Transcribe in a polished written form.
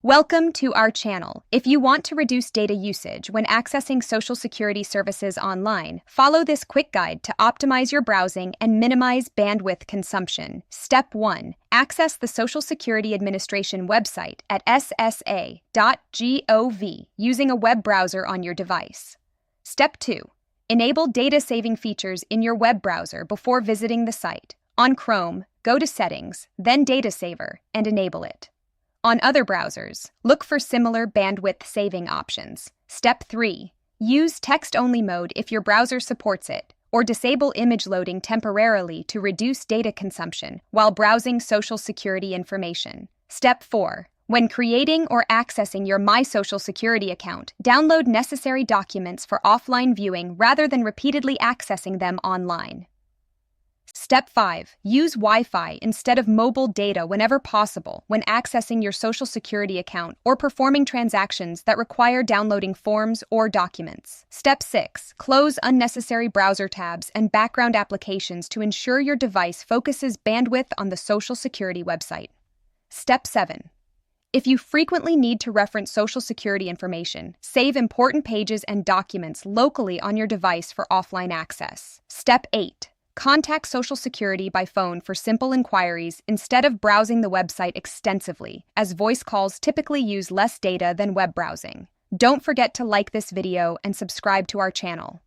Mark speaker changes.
Speaker 1: Welcome to our channel. If you want to reduce data usage when accessing Social Security services online, follow this quick guide to optimize your browsing and minimize bandwidth consumption. Step 1. Access the Social Security Administration website at ssa.gov using a web browser on your device. Step 2. Enable data-saving features in your web browser before visiting the site. On Chrome, go to Settings, then Data Saver, and enable it. On other browsers, look for similar bandwidth saving options. Step 3. Use text-only mode if your browser supports it, or disable image loading temporarily to reduce data consumption while browsing Social Security information. Step 4. When creating or accessing your My Social Security account, download necessary documents for offline viewing rather than repeatedly accessing them online. Step 5. Use Wi-Fi instead of mobile data whenever possible when accessing your Social Security account or performing transactions that require downloading forms or documents. Step 6. Close unnecessary browser tabs and background applications to ensure your device focuses bandwidth on the Social Security website. Step 7. If you frequently need to reference Social Security information, save important pages and documents locally on your device for offline access. Step 8. Contact Social Security by phone for simple inquiries instead of browsing the website extensively, as voice calls typically use less data than web browsing. Don't forget to like this video and subscribe to our channel.